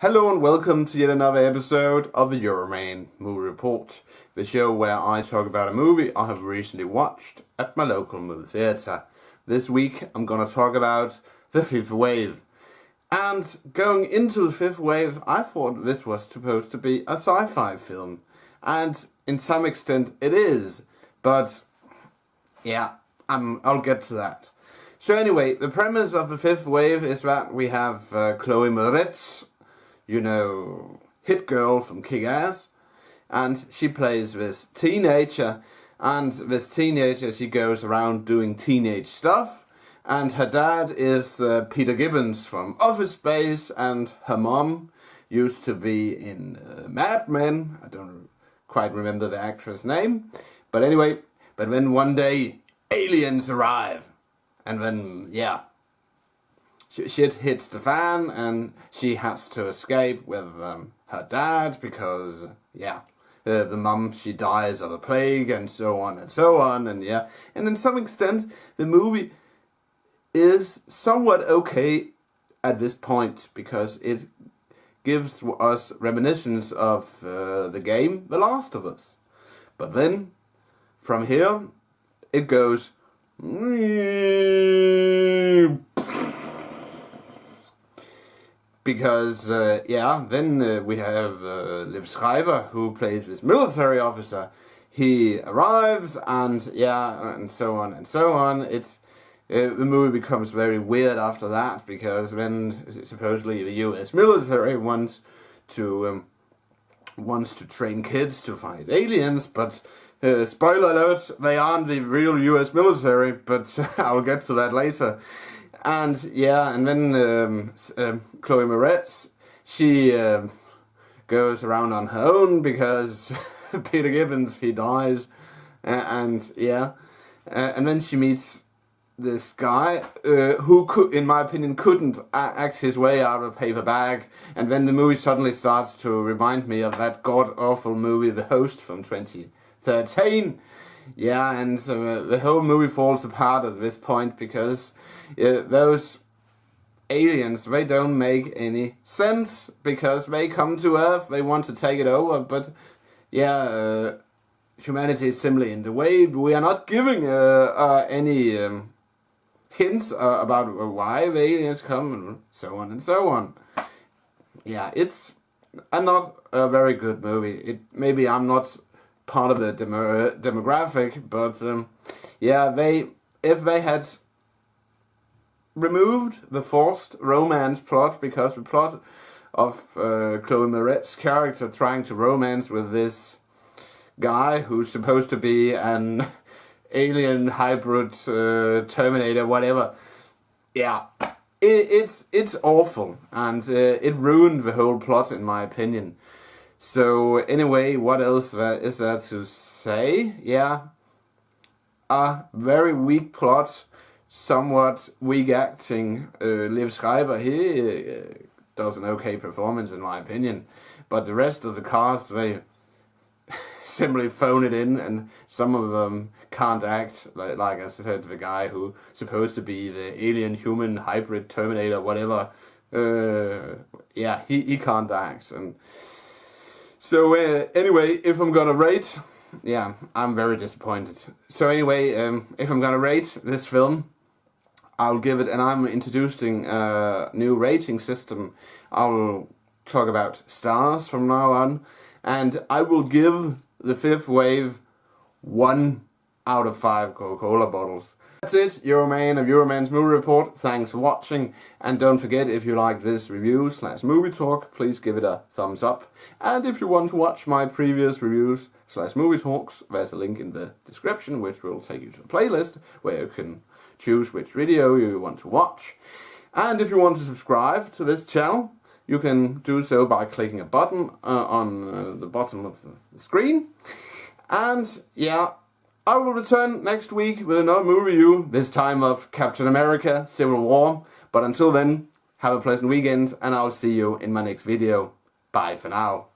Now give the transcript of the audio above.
Hello and welcome to yet another episode of the Euroman Movie Report, the show where I talk about a movie I have recently watched at my local movie theatre. This week I'm going to talk about The Fifth Wave. And going into The Fifth Wave, I thought this was supposed to be a sci-fi film. And in some extent it is, but yeah, I'll get to that. So anyway, the premise of The Fifth Wave is that we have Chloe Moretz, you know, hit girl from Kick-Ass, and she plays this teenager, and this teenager, she goes around doing teenage stuff, and her dad is Peter Gibbons from Office Space, and her mom used to be in Mad Men. I don't quite remember the actress name, but anyway, but then one day aliens arrive, and then shit hits the fan, and she has to escape with her dad because the mum, she dies of a plague, and so on and so on, and and in some extent the movie is somewhat okay at this point because it gives us reminiscence of the game The Last of Us, but then from here it goes because then we have Liv Schreiber, who plays this military officer. He arrives, and so on and so on. It's the movie becomes very weird after that, because when supposedly the U.S. military wants to train kids to fight aliens, but spoiler alert, they aren't the real U.S. military. But I'll get to that later. And then Chloe Moretz, she goes around on her own because Peter Gibbons, he dies, and then she meets this guy who could, in my opinion, couldn't act his way out of a paper bag, and then the movie suddenly starts to remind me of that god-awful movie The Host from 2013. And the whole movie falls apart at this point because those aliens, they don't make any sense, because they come to Earth, they want to take it over, but humanity is simply in the way. We are not giving any hints about why the aliens come, and so on and so on. It's not a very good movie. Maybe I'm not part of the demographic, but if they had removed the forced romance plot, because the plot of Chloe Moretz's character trying to romance with this guy who's supposed to be an alien hybrid Terminator, whatever, it's awful, and it ruined the whole plot, in my opinion. So anyway, what else is there to say? A very weak plot, somewhat weak acting. Liv Schreiber, he does an okay performance, in my opinion, but the rest of the cast, they simply phone it in, and some of them can't act. Like I said, the guy who's supposed to be the alien human hybrid Terminator, whatever, he can't act. And so anyway, if I'm gonna rate, I'm very disappointed. So anyway, if I'm gonna rate this film, I'll give it, and I'm introducing a new rating system. I'll talk about stars from now on, and I will give The Fifth Wave 1 out of 5 Coca-Cola bottles. That's it, Euroman of Euroman's Movie Report. Thanks for watching, and don't forget, if you like this review/movie talk, please give it a thumbs up. And if you want to watch my previous reviews/movie talks, there's a link in the description which will take you to a playlist where you can choose which video you want to watch. And if you want to subscribe to this channel, you can do so by clicking a button on the bottom of the screen. And I will return next week with another movie review, this time of Captain America: Civil War. But until then, have a pleasant weekend, and I'll see you in my next video. Bye for now.